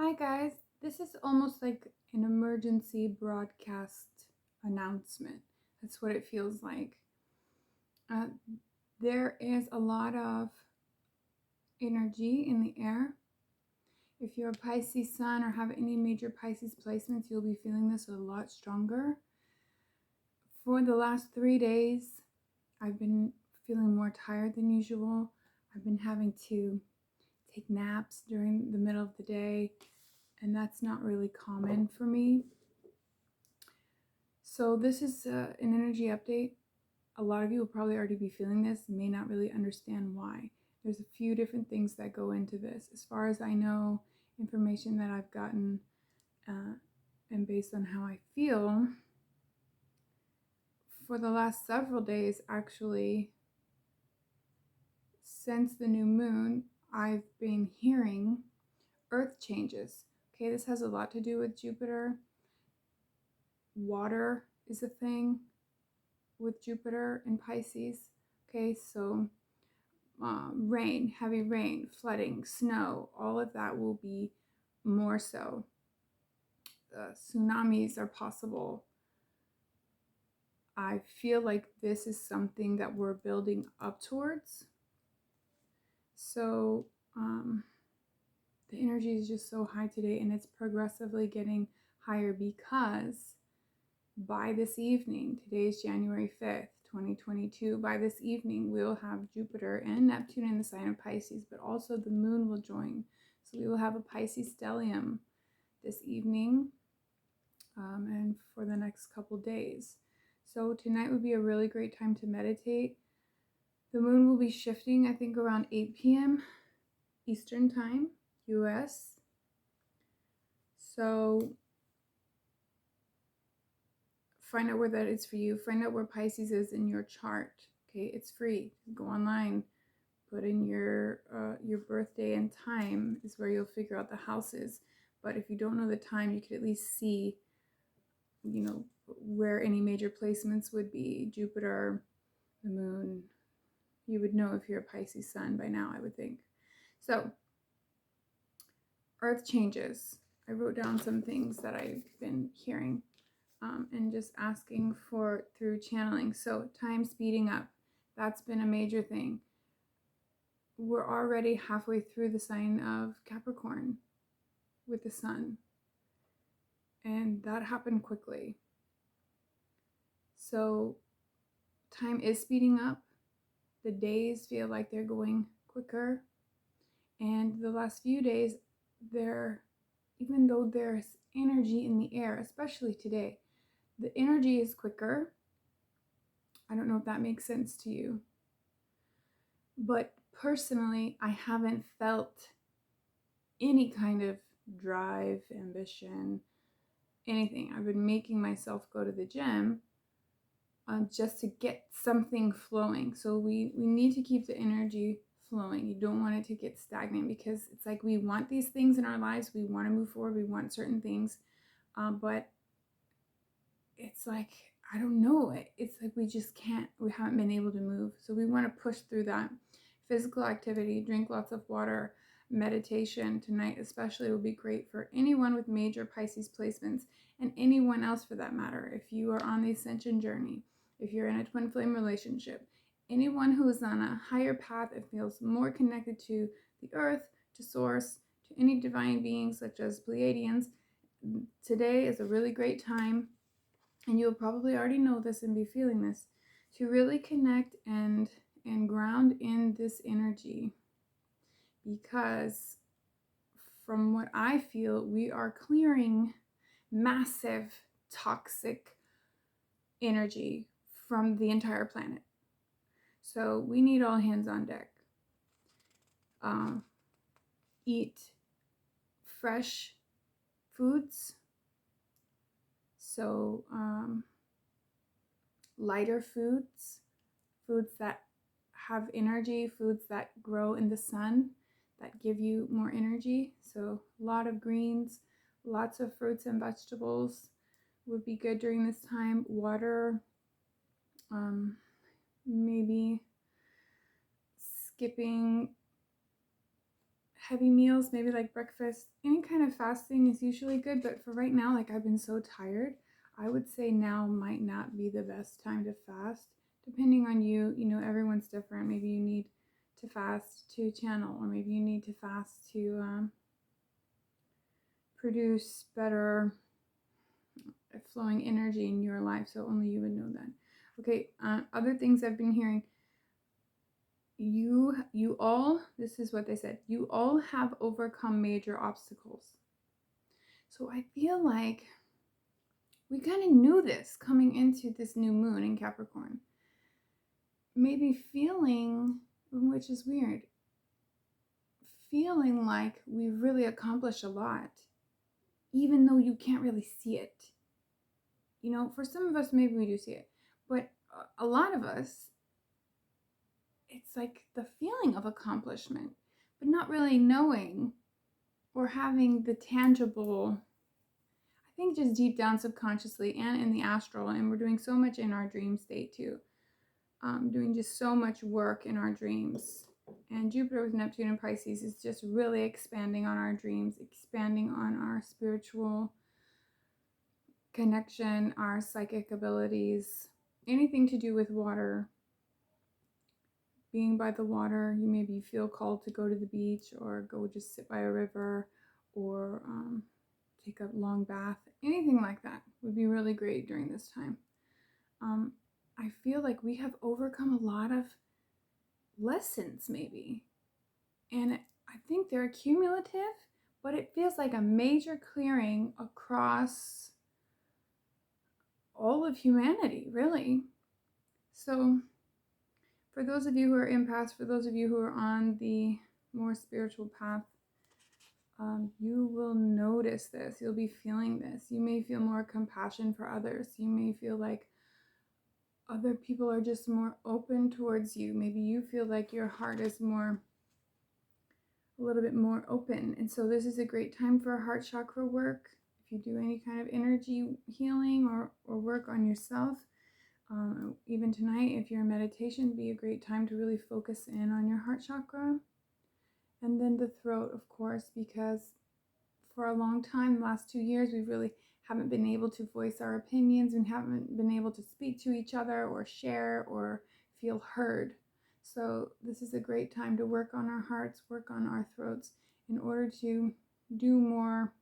Hi, guys. This is almost like an emergency broadcast announcement. That's what it feels like. Uh, there is a lot of energy in the air. If you're a Pisces sun or have any major Pisces placements, you'll be feeling this a lot stronger. For the last 3 days, I've been feeling more tired than usual. I've been having to take naps during the middle of the day, and that's not really common for me. So this is an energy update. A lot of you will probably already be feeling this and may not really understand why. There's a few different things that go into this. As far as I know, information that I've gotten and based on how I feel, for the last several days, actually, since the new moon, I've been hearing earth changes. Okay, this has a lot to do with Jupiter. Water is a thing with Jupiter and Pisces. Okay, so rain, heavy rain, flooding, snow, all of that will be more so. Tsunamis are possible. I feel like this is something that we're building up towards. So the energy is just so high today, and it's progressively getting higher because by this evening, today is January 5th, 2022, by this evening we'll have Jupiter and Neptune in the sign of Pisces, but also the moon will join. So we will have a Pisces stellium this evening and for the next couple days. So tonight would be a really great time to meditate. The moon will be shifting, I think, around 8 p.m. Eastern Time, US. So find out where that is for you. Find out where Pisces is in your chart. Okay, it's free. Go online, put in your birthday and time is where you'll figure out the houses. But if you don't know the time, you could at least see, where any major placements would be. Jupiter, the moon. You would know if you're a Pisces sun by now, I would think. So, earth changes. I wrote down some things that I've been hearing. And just asking for through channeling. So time speeding up, that's been a major thing. We're already halfway through the sign of Capricorn with the sun, and that happened quickly. So time is speeding up. The days feel like they're going quicker, and the last few days, even though there's energy in the air, especially today, the energy is quicker. I don't know if that makes sense to you. But personally, I haven't felt any kind of drive, ambition, anything. I've been making myself go to the gym just to get something flowing. So we need to keep the energy flowing. You don't want it to get stagnant because it's like we want these things in our lives. We want to move forward. We want certain things. But it's like, I don't know. It's like we haven't been able to move. So we want to push through that. Physical activity, drink lots of water, meditation tonight especially will be great for anyone with major Pisces placements and anyone else for that matter. If you are on the Ascension journey, if you're in a twin flame relationship, anyone who is on a higher path and feels more connected to the earth, to source, to any divine beings such as Pleiadians, today is a really great time. And you'll probably already know this and be feeling this, to really connect and ground in this energy. Because from what I feel, we are clearing massive toxic energy from the entire planet. So we need all hands on deck. Eat fresh foods. So lighter foods that have energy, foods that grow in the sun that give you more energy. So a lot of greens, lots of fruits and vegetables would be good during this time. Water, maybe skipping heavy meals, maybe like breakfast. Any kind of fasting is usually good, but for right now, like I've been so tired, I would say now might not be the best time to fast. Depending on you, everyone's different. Maybe you need to fast to channel, or maybe you need to fast to produce better flowing energy in your life. So only you would know that. Okay, other things I've been hearing. You all, this is what they said, you all have overcome major obstacles. So I feel like we kind of knew this coming into this new moon in Capricorn. Maybe feeling, which is weird, feeling like we've really accomplished a lot, even though you can't really see it. For some of us, maybe we do see it, but a lot of us, it's like the feeling of accomplishment, but not really knowing or having the tangible, I think just deep down subconsciously and in the astral. And we're doing so much in our dream state too. Doing just so much work in our dreams. And Jupiter with Neptune and Pisces is just really expanding on our dreams, expanding on our spiritual connection, our psychic abilities, anything to do with water. Being by the water, you maybe feel called to go to the beach or go just sit by a river or take a long bath. Anything like that would be really great during this time. I feel like we have overcome a lot of lessons maybe. And I think they're cumulative, but it feels like a major clearing across all of humanity, really. So for those of you who are empaths, for those of you who are on the more spiritual path, you will notice this. You'll be feeling this. You may feel more compassion for others. You may feel like other people are just more open towards you. Maybe you feel like your heart is a little bit more open. And so this is a great time for heart chakra work. If you do any kind of energy healing or work on yourself, even tonight, if you're in meditation, be a great time to really focus in on your heart chakra. And then the throat, of course, because for a long time, the last 2 years, we really haven't been able to voice our opinions and haven't been able to speak to each other or share or feel heard. So this is a great time to work on our hearts, work on our throats in order to do more,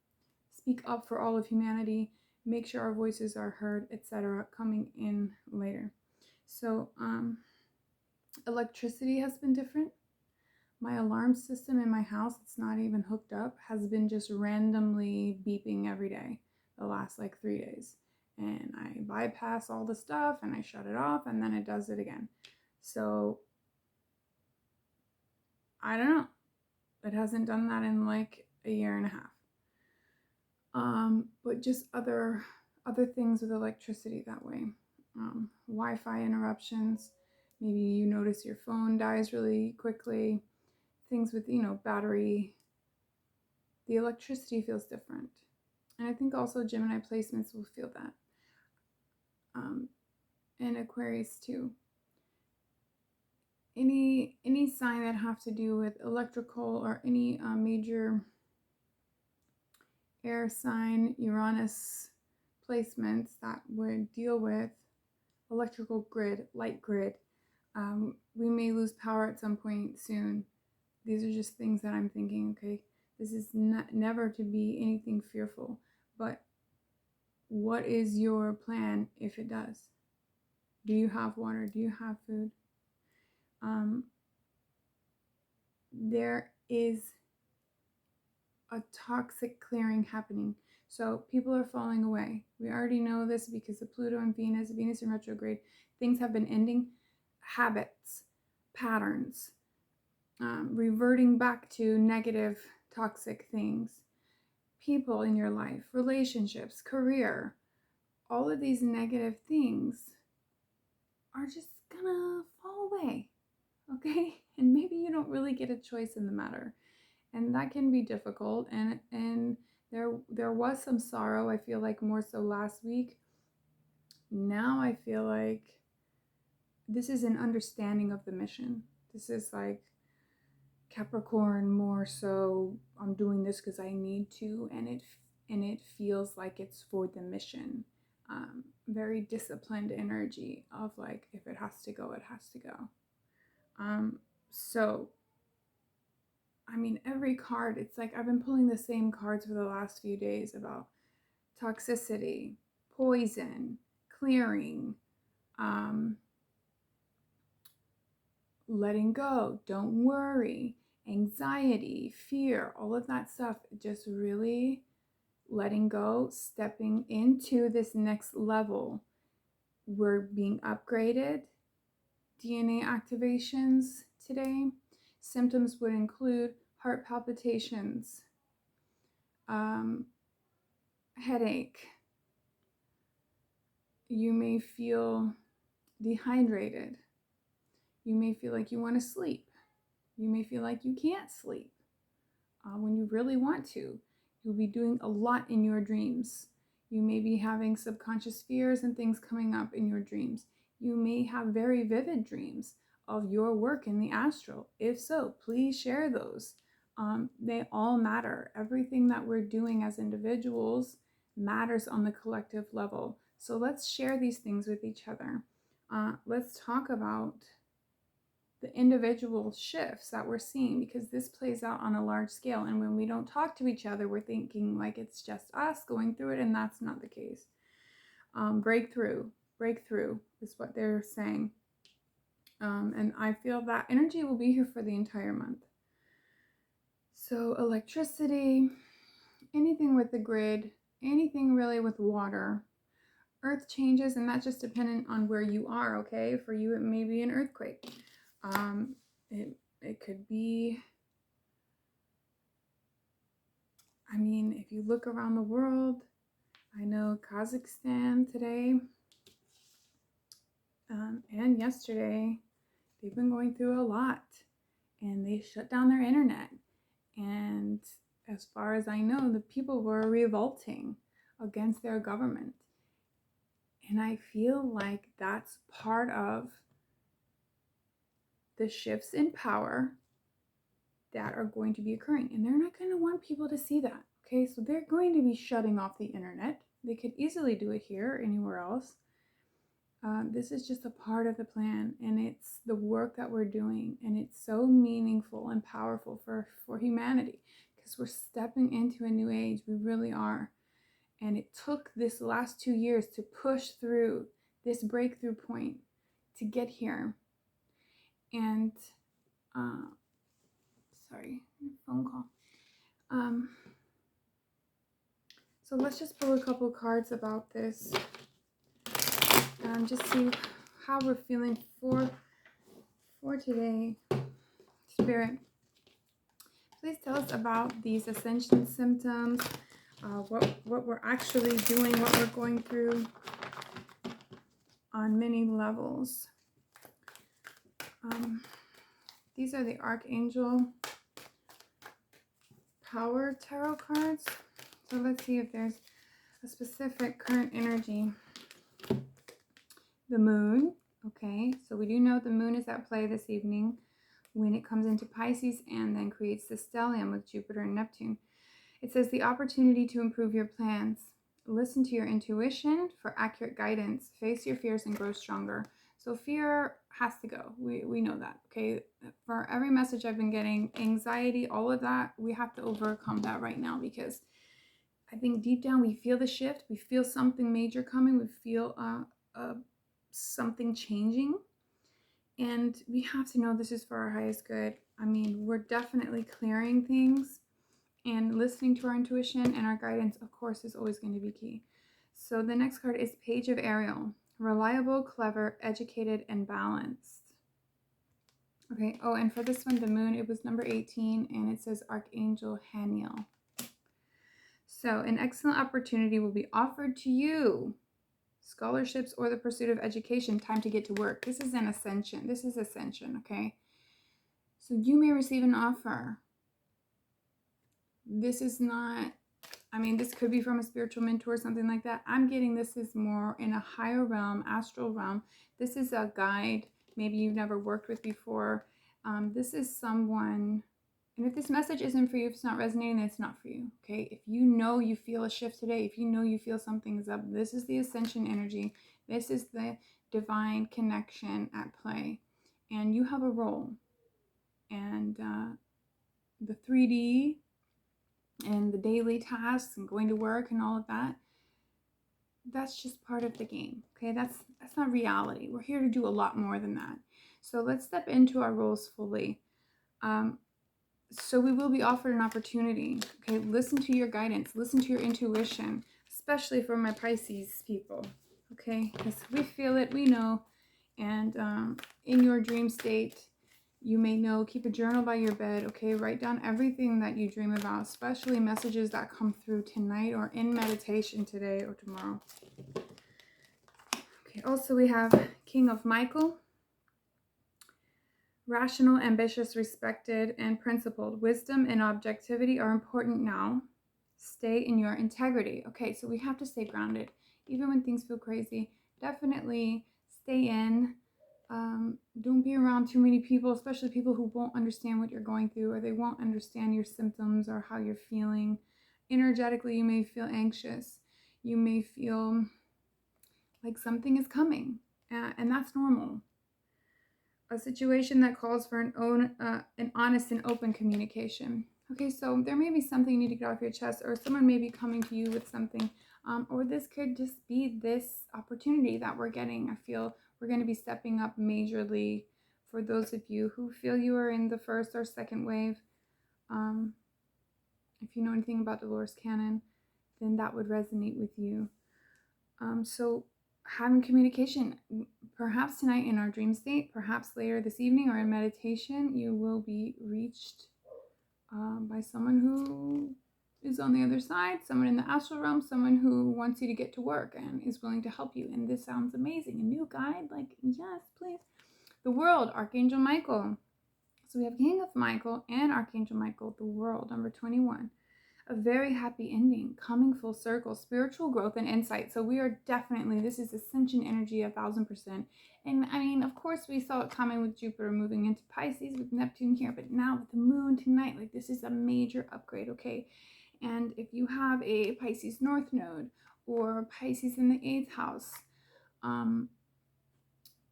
speak up for all of humanity, make sure our voices are heard, etc., coming in later. So electricity has been different. My alarm system in my house, it's not even hooked up, has been just randomly beeping every day the last 3 days. And I bypass all the stuff and I shut it off and then it does it again. So I don't know. It hasn't done that in a year and a half. But just other things with electricity that way. Wi-Fi interruptions. Maybe you notice your phone dies really quickly. Things with, battery. The electricity feels different. And I think also Gemini placements will feel that. And Aquarius too. Any sign that have to do with electrical or any major air sign, Uranus placements that would deal with electrical grid, light grid. We may lose power at some point soon. These are just things that I'm thinking, okay, this is never to be anything fearful, but what is your plan if it does? Do you have water? Do you have food? There is a toxic clearing happening. So people are falling away. We already know this because of Pluto and Venus in retrograde, things have been ending. Habits, patterns, reverting back to negative, toxic things. People in your life, relationships, career, all of these negative things are just gonna fall away, okay? And maybe you don't really get a choice in the matter. And that can be difficult. And there was some sorrow, I feel like more so last week. Now I feel like this is an understanding of the mission. This is like Capricorn more so, I'm doing this because I need to, and it feels like it's for the mission. Very disciplined energy of like, if it has to go, it has to go. So I mean, every card, it's like I've been pulling the same cards for the last few days about toxicity, poison, clearing, letting go, don't worry, anxiety, fear, all of that stuff, just really letting go, stepping into this next level. We're being upgraded. DNA activations today. Symptoms would include heart palpitations, headache. You may feel dehydrated. You may feel like you want to sleep. You may feel like you can't sleep when you really want to. You'll be doing a lot in your dreams. You may be having subconscious fears and things coming up in your dreams. You may have very vivid dreams of your work in the astral. If so, please share those. They all matter. Everything that we're doing as individuals matters on the collective level. So let's share these things with each other. Let's talk about the individual shifts that we're seeing, because this plays out on a large scale. And when we don't talk to each other, we're thinking like it's just us going through it, and that's not the case. Breakthrough is what they're saying. And I feel that energy will be here for the entire month. So electricity, anything with the grid, anything really with water, earth changes, and that's just dependent on where you are, okay? For you, it may be an earthquake. It could be, I mean, if you look around the world, I know Kazakhstan today and yesterday, they've been going through a lot, and they shut down their internet. And as far as I know, the people were revolting against their government. And I feel like that's part of the shifts in power that are going to be occurring. And they're not going to want people to see that. Okay, so they're going to be shutting off the internet. They could easily do it here or anywhere else. This is just a part of the plan, and it's the work that we're doing, and it's so meaningful and powerful for humanity, because we're stepping into a new age. We really are. And it took this last 2 years to push through this breakthrough point to get here. And sorry, phone call. So let's just pull a couple cards about this. Just see how we're feeling for today. Spirit, please tell us about these ascension symptoms, what we're actually doing, what we're going through on many levels. These are the Archangel Power Tarot cards. So let's see if there's a specific current energy. The moon. Okay, so we do know the moon is at play this evening when it comes into Pisces and then creates the stellium with Jupiter and Neptune. It says the opportunity to improve your plans. Listen to your intuition for accurate guidance. Face your fears and grow stronger. So fear has to go. We know that, okay? For every message I've been getting, anxiety, all of that, we have to overcome that right now, because I think deep down we feel the shift. We feel something major coming. We feel something changing. And we have to know this is for our highest good. I mean, we're definitely clearing things, and listening to our intuition and our guidance, of course, is always going to be key. So the next card is Page of Ariel. Reliable, clever, educated, and balanced. Okay, oh, and for this one, the moon, it was number 18, and it says Archangel Haniel. So an excellent opportunity will be offered to you. Scholarships or the pursuit of education, time to get to work. This is an ascension. This is ascension, okay? So you may receive an offer. This is not, I mean, this could be from a spiritual mentor, something like that. I'm getting this is more in a higher realm, astral realm. This is a guide maybe you've never worked with before. This is someone And if this message isn't for you, if it's not resonating, then it's not for you. Okay. If you know you feel a shift today, if you know you feel something's up, this is the ascension energy. This is the divine connection at play. And you have a role. And the 3D and the daily tasks and going to work and all of that, that's just part of the game. Okay, that's not reality. We're here to do a lot more than that. So let's step into our roles fully. So we will be offered an opportunity. Okay, listen to your guidance, listen to your intuition, especially for my Pisces people. Okay, because we feel it, we know. And in your dream state, you may know, keep a journal by your bed. Okay, write down everything that you dream about, especially messages that come through tonight or in meditation today or tomorrow. Okay, also we have King of Michael. Rational, ambitious, respected, and principled. Wisdom and objectivity are important now. Stay in your integrity. Okay, so we have to stay grounded. Even when things feel crazy, definitely stay in. Don't be around too many people, especially people who won't understand what you're going through, or they won't understand your symptoms or how you're feeling. Energetically, you may feel anxious. You may feel like something is coming, and that's normal. A situation that calls for an honest and open communication. Okay, so there may be something you need to get off your chest, or someone may be coming to you with something, or this could just be this opportunity that we're getting. I feel we're going to be stepping up majorly for those of you who feel you are in the first or second wave. If you know anything about Dolores Cannon, then that would resonate with you. So having communication, perhaps tonight in our dream state, perhaps later this evening or in meditation, you will be reached by someone who is on the other side, someone in the astral realm, someone who wants you to get to work and is willing to help you. And this sounds amazing. A new guide, like, yes, please. The world, Archangel Michael. So we have King of Michael and Archangel Michael, the world, number 21. A very happy ending, coming full circle, spiritual growth and insight. So we are definitely, this is ascension energy 1000%. And I mean, of course, we saw it coming with Jupiter moving into Pisces with Neptune here, but now with the moon tonight, like this is a major upgrade, okay? And if you have a Pisces North Node or Pisces in the 8th house,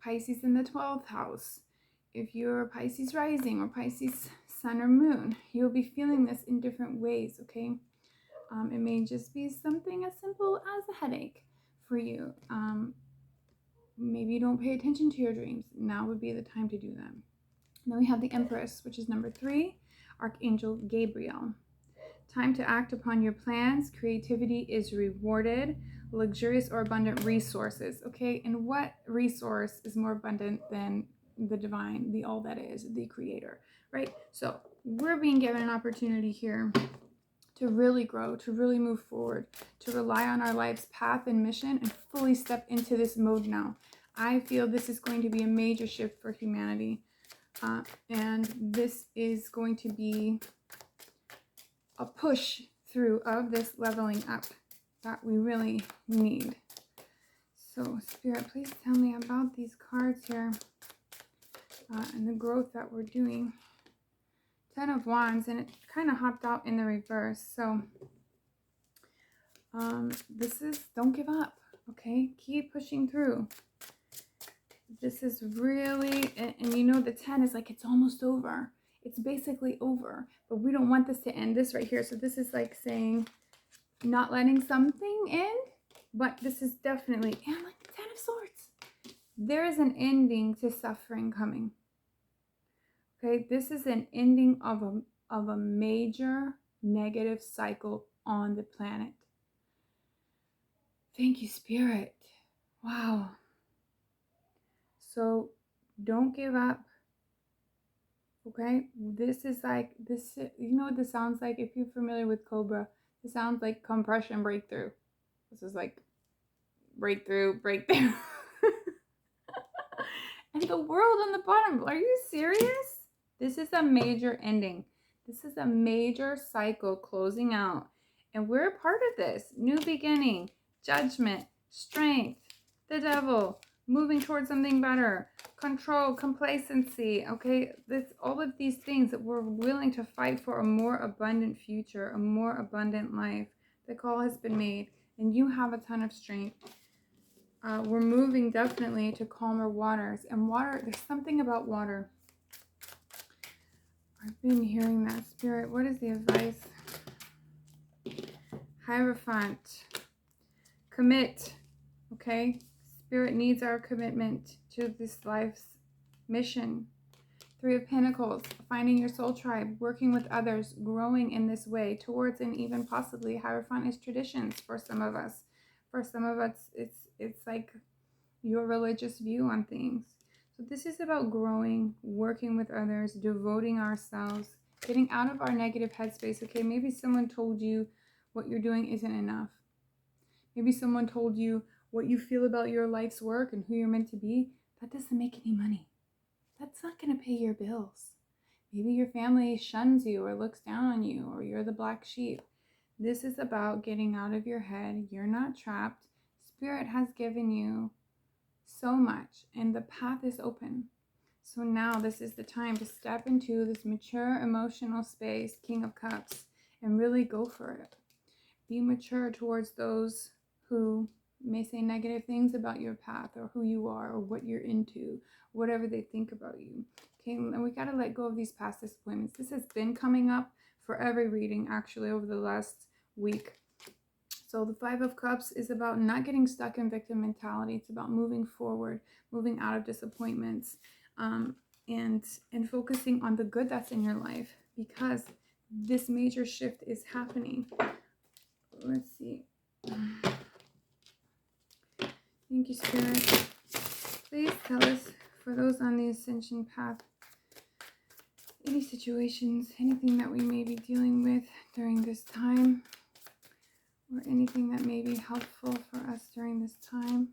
Pisces in the 12th house, if you're Pisces rising or Pisces sun or moon, you'll be feeling this in different ways, okay? It may just be something as simple as a headache for you. Maybe you don't pay attention to your dreams. Now would be the time to do that. Then we have the Empress, which is number 3, Archangel Gabriel. Time to act upon your plans. Creativity is rewarded. Luxurious or abundant resources, okay? And what resource is more abundant than the divine, the all that is, the creator, right? So we're being given an opportunity here to really grow, to really move forward, to rely on our life's path and mission and fully step into this mode now. I feel this is going to be a major shift for humanity. And this is going to be a push through of this leveling up that we really need. So Spirit, please tell me about these cards here and the growth that we're doing. 10 of Wands, and it kind of hopped out in the reverse. So this is, don't give up, okay? Keep pushing through. This is really, and you know the 10 is like, it's almost over. It's basically over, but we don't want this to end. This right here, so this is like saying, not letting something end, but this is definitely, and like the 10 of Swords. There is an ending to suffering coming. Okay, this is an ending of a major negative cycle on the planet. Thank you, Spirit. Wow. So don't give up. Okay, this is like this. You know what this sounds like? If you're familiar with Cobra, it sounds like compression breakthrough. This is like breakthrough. And the world on the bottom. Are you serious? This is a major ending. This is a major cycle closing out. And we're a part of this. New beginning, judgment, strength, the devil, moving towards something better, control, complacency, okay? All of these things that we're willing to fight for a more abundant future, a more abundant life. The call has been made, and you have a ton of strength. We're moving definitely to calmer waters. And water, there's something about water. I've been hearing that. Spirit, what is the advice? Hierophant. Commit. Okay? Spirit needs our commitment to this life's mission. Three of Pentacles. Finding your soul tribe. Working with others. Growing in this way towards, and even possibly Hierophant is traditions for some of us. For some of us, it's like your religious view on things. So this is about growing, working with others, devoting ourselves, getting out of our negative headspace. Okay, maybe someone told you what you're doing isn't enough. Maybe someone told you what you feel about your life's work and who you're meant to be. That doesn't make any money. That's not going to pay your bills. Maybe your family shuns you or looks down on you, or you're the black sheep. This is about getting out of your head. You're not trapped. Spirit has given you so much, and the path is open. So now this is the time to step into this mature emotional space, King of Cups, and really go for it. Be mature towards those who may say negative things about your path, or who you are, or what you're into, whatever they think about you. Okay, and we got to let go of these past disappointments. This has been coming up for every reading, actually, over the last week. So the Five of Cups is about not getting stuck in victim mentality. It's about moving forward, moving out of disappointments, and focusing on the good that's in your life, because this major shift is happening. Let's see. Thank you, Spirit. Please tell us, for those on the Ascension path, any situations, anything that we may be dealing with during this time, or anything that may be helpful for us during this time.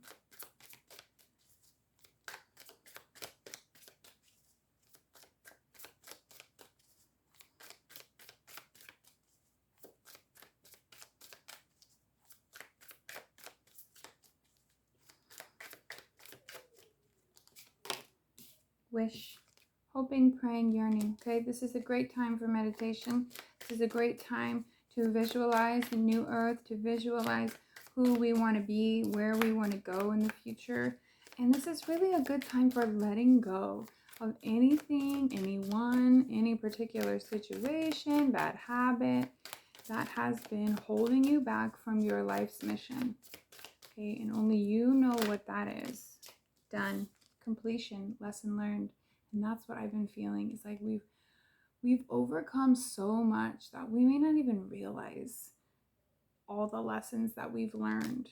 Wish, hoping, praying, yearning. Okay, this is a great time for meditation. This is a great time to visualize the new earth, to visualize who we want to be, where we want to go in the future. And this is really a good time for letting go of anything, anyone, any particular situation, bad habit that has been holding you back from your life's mission. Okay, and only you know what that is. Done. Completion, lesson learned. And that's what I've been feeling. It's like we've overcome so much that we may not even realize all the lessons that we've learned.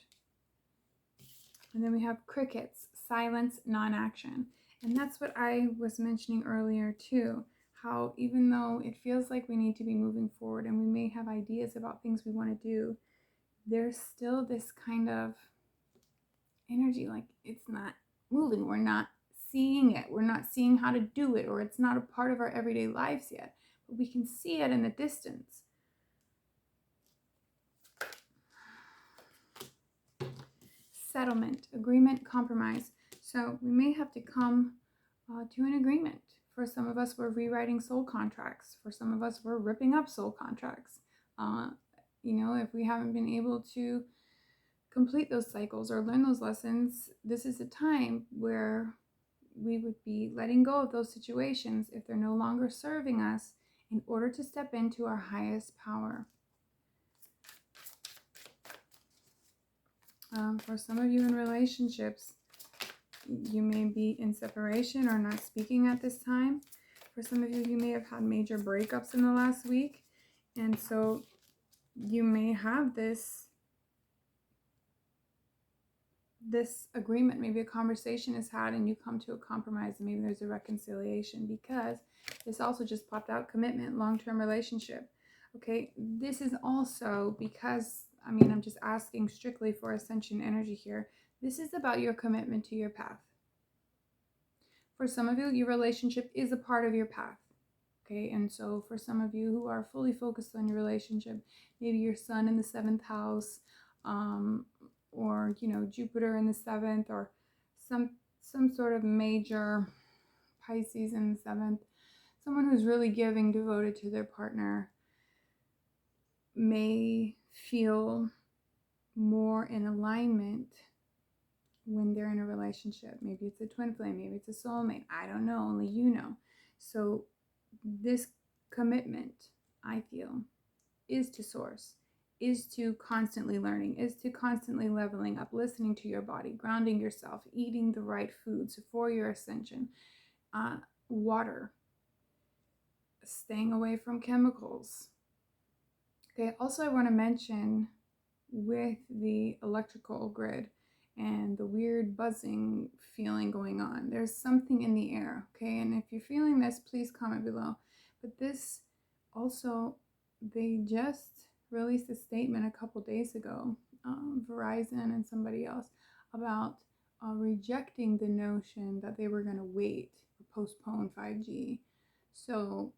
And then we have crickets, silence, non-action. And that's what I was mentioning earlier too, how even though it feels like we need to be moving forward and we may have ideas about things we want to do, there's still this kind of energy like it's not moving. We're not seeing it. We're not seeing how to do it, or it's not a part of our everyday lives yet. But we can see it in the distance. Settlement, agreement, compromise. So we may have to come to an agreement. For some of us, we're rewriting soul contracts. For some of us, we're ripping up soul contracts. If we haven't been able to complete those cycles or learn those lessons, this is a time where we would be letting go of those situations if they're no longer serving us, in order to step into our highest power. For some of you in relationships, you may be in separation or not speaking at this time. For some of you, you may have had major breakups in the last week, and so you may have this agreement. Maybe a conversation is had and you come to a compromise, and maybe there's a reconciliation, because this also just popped out: commitment, long-term relationship. Okay, this is also because, I'm just asking strictly for Ascension energy here. This is about your commitment to your path. For some of you, your relationship is a part of your path. Okay, and so for some of you who are fully focused on your relationship, maybe your sun in the 7th house, or Jupiter in the 7th, or some sort of major Pisces in the 7th, someone who's really giving, devoted to their partner, may feel more in alignment when they're in a relationship. Maybe it's a twin flame, maybe it's a soulmate. I don't know, only you know. So this commitment, I feel, is to source, is to constantly learning, is to constantly leveling up, listening to your body, grounding yourself, eating the right foods for your ascension, water, staying away from chemicals. Okay, also I want to mention with the electrical grid and the weird buzzing feeling going on, there's something in the air, okay? And if you're feeling this, please comment below. But this also, they just released a statement a couple days ago, Verizon and somebody else, about rejecting the notion that they were going to wait or postpone 5G. So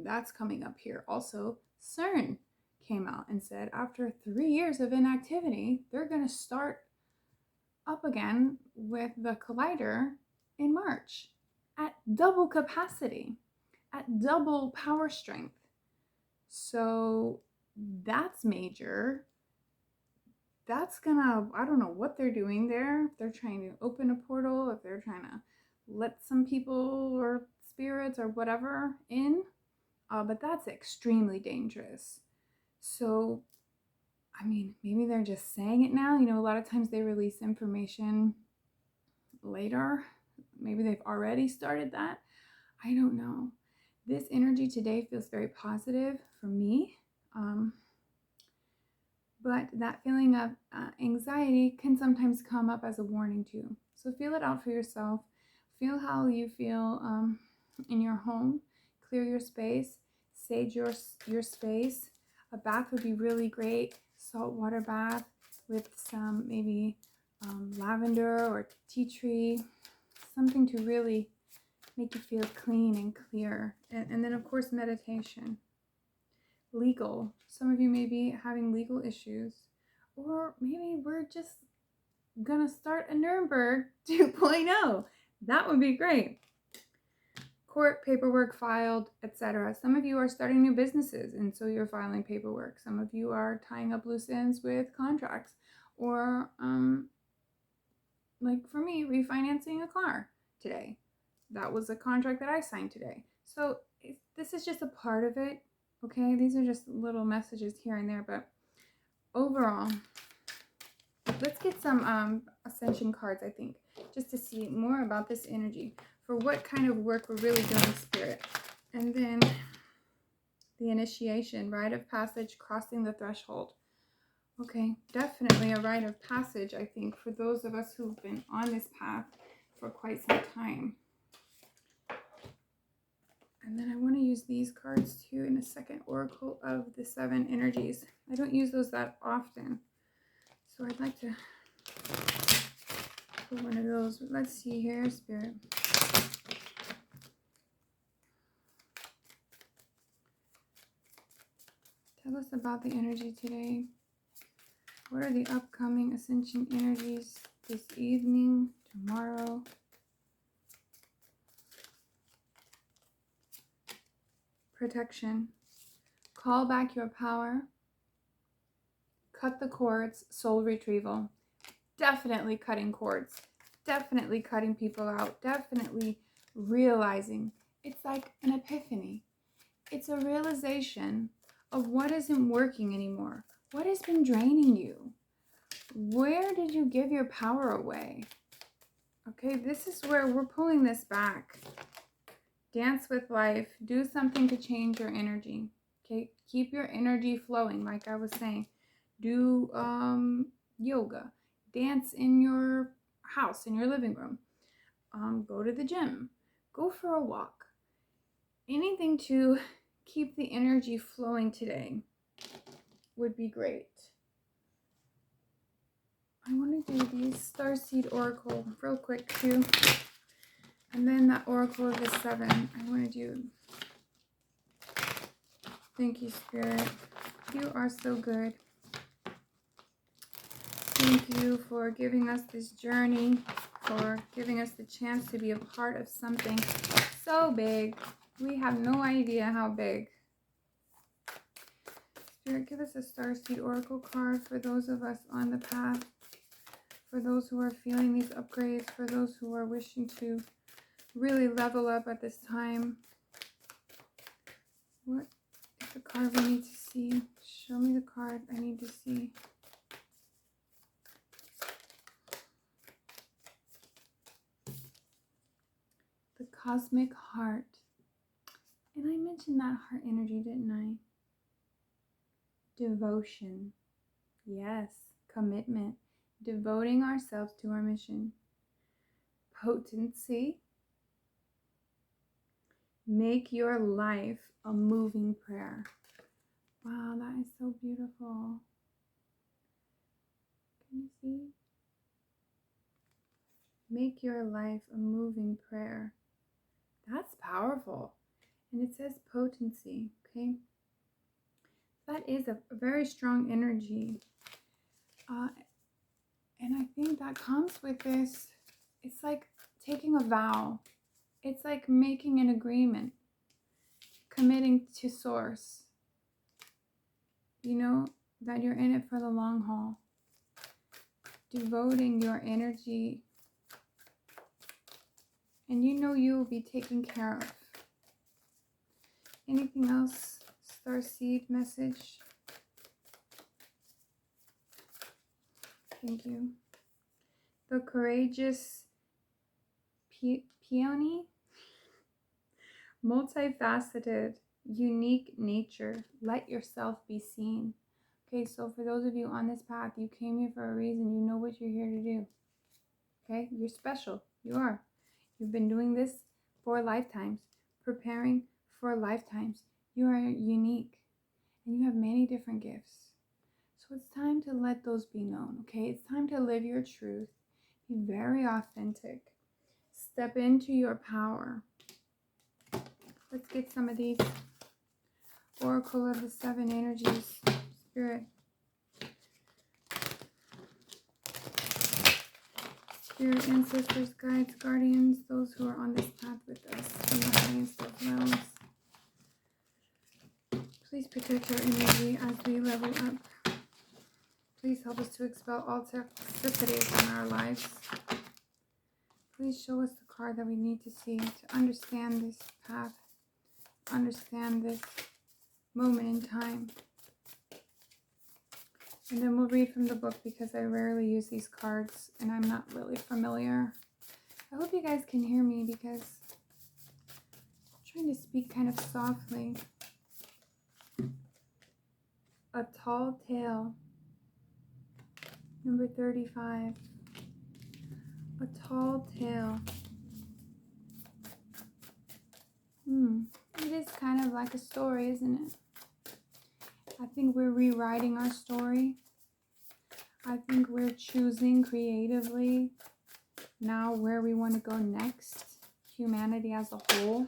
that's coming up here. Also, CERN came out and said after 3 years of inactivity, they're going to start up again with the collider in March at double capacity, at double power strength. So that's major. That's gonna, I don't know what they're doing there. If they're trying to open a portal, if they're trying to let some people or spirits or whatever in, but that's extremely dangerous. So, I mean, maybe they're just saying it now. You know, a lot of times they release information later. Maybe they've already started that. I don't know. This energy today feels very positive for me. But that feeling of anxiety can sometimes come up as a warning too. So feel it out for yourself. Feel how you feel in your home. Clear your space. Sage your space. A bath would be really great. Saltwater bath with some maybe lavender or tea tree. Something to really make you feel clean and clear. And then, of course, meditation. Legal. Some of you may be having legal issues. Or maybe we're just going to start a Nuremberg 2.0. That would be great. Court paperwork filed, etc. Some of you are starting new businesses, and so you're filing paperwork. Some of you are tying up loose ends with contracts, or like for me, refinancing a car today. That was a contract that I signed today. So this is just a part of it, okay? These are just little messages here and there, but overall, let's get some Ascension cards, I think, just to see more about this energy, for what kind of work we're really doing, Spirit. And then the initiation, rite of passage, crossing the threshold. Okay, definitely a rite of passage, I think, for those of us who've been on this path for quite some time. And then I want to use these cards too in a second. Oracle of the 7 energies. I don't use those that often, so I'd like to put one of those. Let's see here, Spirit. Tell us about the energy today. What are the upcoming Ascension energies this evening, tomorrow? Protection. Call back your power. Cut the cords. Soul retrieval. Definitely cutting cords. Definitely cutting people out. Definitely realizing. It's like an epiphany. It's a realization of what isn't working anymore. What has been draining you? Where did you give your power away? Okay, this is where we're pulling this back. Dance with life. Do something to change your energy. Okay, keep your energy flowing, like I was saying. Do yoga. Dance in your house, in your living room. Go to the gym. Go for a walk. Anything to keep the energy flowing today would be great. I want to do these Starseed Oracle real quick too. And then that Oracle of the 7. I want to do. Thank you, Spirit. You are so good. Thank you for giving us this journey, for giving us the chance to be a part of something so big. We have no idea how big. Spirit, give us a Starseed Oracle card for those of us on the path, for those who are feeling these upgrades, for those who are wishing to really level up at this time. What is the card we need to see? Show me the card I need to see. The Cosmic Heart. And I mentioned that heart energy, didn't I? Devotion. Yes. Commitment. Devoting ourselves to our mission. Potency. Make your life a moving prayer. Wow, that is so beautiful. Can you see? Make your life a moving prayer. That's powerful. And it says potency, okay? That is a very strong energy. And I think that comes with this. It's like taking a vow. It's like making an agreement. Committing to source. You know, that you're in it for the long haul. Devoting your energy. And you know you will be taken care of. Anything else? Starseed message. Thank you. The courageous peony. Multifaceted, unique nature. Let yourself be seen. Okay, so for those of you on this path, you came here for a reason. You know what you're here to do. Okay, you're special. You are. You've been doing this for lifetimes, preparing for lifetimes. You are unique and you have many different gifts. So it's time to let those be known, okay? It's time to live your truth. Be very authentic. Step into your power. Let's get some of these. Oracle of the Seven Energies. Spirit. Spirit, ancestors, guides, guardians, those who are on this path with us in the highest of realms. Please protect our energy as we level up. Please help us to expel all toxicities in our lives. Please show us the card that we need to see to understand this path, understand this moment in time. And then we'll read from the book because I rarely use these cards and I'm not really familiar. I hope you guys can hear me because I'm trying to speak kind of softly. A Tall Tale. Number 35. A Tall Tale. It is kind of like a story, isn't it? I think we're rewriting our story. I think we're choosing creatively now where we want to go next. Humanity as a whole.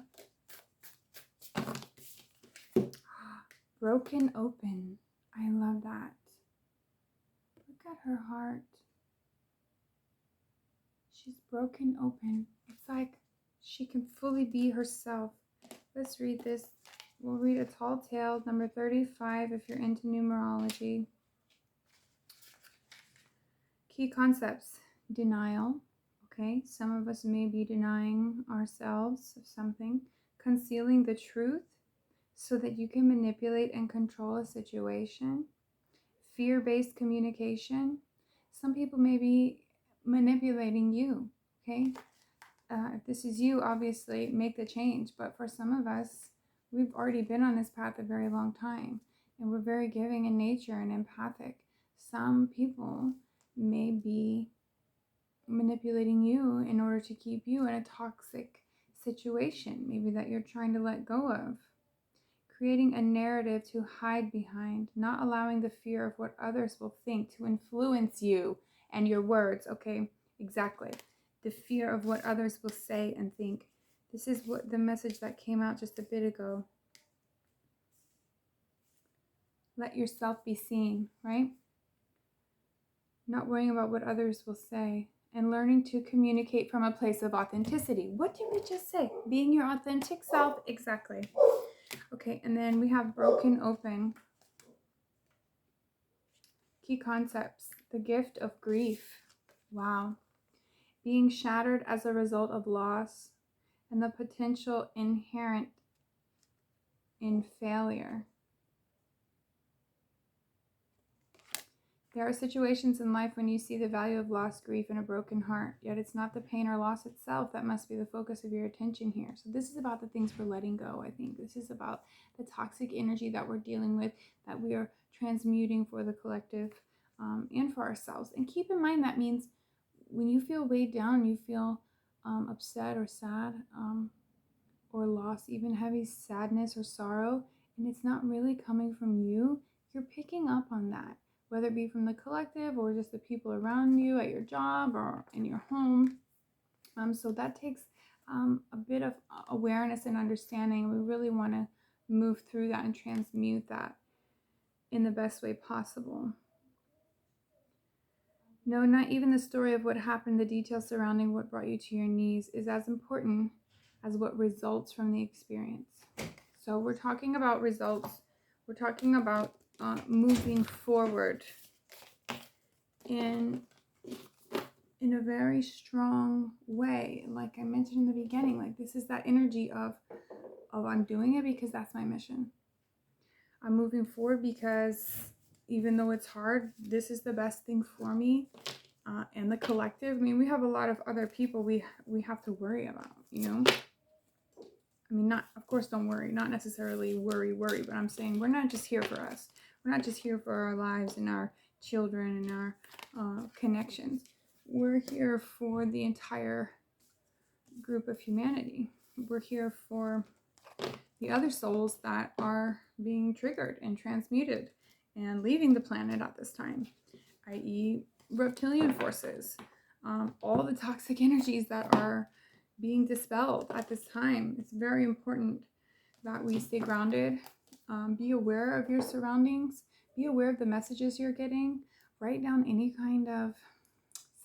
Broken open. I love that. Look at her heart. She's broken open. It's like she can fully be herself. Let's read this. We'll read A Tall Tale, number 35, if you're into numerology. Key concepts. Denial. Okay, some of us may be denying ourselves of something. Concealing the truth so that you can manipulate and control a situation. Fear-based communication. Some people may be manipulating you, okay? If this is you, obviously make the change. But for some of us, we've already been on this path a very long time. And we're very giving in nature and empathic. Some people may be manipulating you in order to keep you in a toxic situation, maybe that you're trying to let go of. Creating a narrative to hide behind, not allowing the fear of what others will think to influence you and your words. Okay, exactly. The fear of what others will say and think. This is what the message that came out just a bit ago. Let yourself be seen, right? not worrying about what others will say, and learning to communicate from a place of authenticity. What did we just say? Being your authentic self. Exactly. Okay, and then we have broken open. Key concepts. The gift of grief. Wow. Being shattered as a result of loss and the potential inherent in failure. There are situations in life when you see the value of loss, grief, and a broken heart, yet it's not the pain or loss itself that must be the focus of your attention here. So this is about the things we're letting go, I think. This is about the toxic energy that we're dealing with, that we are transmuting for the collective and for ourselves. And keep in mind that means when you feel weighed down, you feel upset or sad or lost, even heavy sadness or sorrow, and it's not really coming from you, you're picking up on that, whether it be from the collective or just the people around you at your job or in your home. So that takes a bit of awareness and understanding. We really want to move through that and transmute that in the best way possible. No, not even the story of what happened, the details surrounding what brought you to your knees is as important as what results from the experience. So we're talking about results. We're talking about moving forward in a very strong way. Like I mentioned in the beginning, like this is that energy of I'm doing it because that's my mission. I'm moving forward because even though it's hard, this is the best thing for me and the collective. I mean, we have a lot of other people we have to worry about, you know. I mean, not, of course, don't worry, not necessarily worry, but I'm saying we're not just here for us. We're not just here for our lives and our children and our connections. We're here for the entire group of humanity. We're here for the other souls that are being triggered and transmuted and leaving the planet at this time, i.e. reptilian forces, all the toxic energies that are being dispelled at this time. It's very important that we stay grounded, be aware of your surroundings, be aware of the messages you're getting, write down any kind of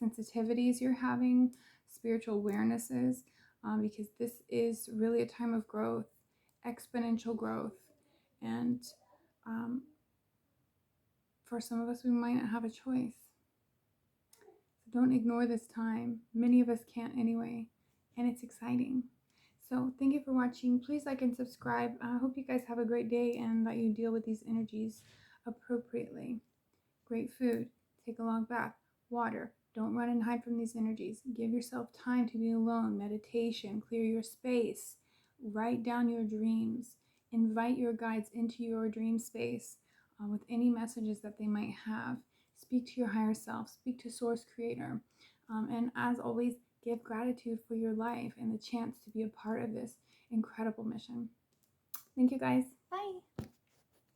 sensitivities you're having, spiritual awarenesses, because this is really a time of growth, exponential growth, and for some of us, we might not have a choice. So don't ignore this time. Many of us can't anyway, and it's exciting. So thank you for watching. Please like and subscribe. I hope you guys have a great day and that you deal with these energies appropriately. Great food. Take a long bath. Water. Don't run and hide from these energies. Give yourself time to be alone. Meditation. Clear your space. Write down your dreams. Invite your guides into your dream space with any messages that they might have. Speak to your higher self. Speak to Source Creator. And as always, give gratitude for your life and the chance to be a part of this incredible mission. Thank you guys. Bye.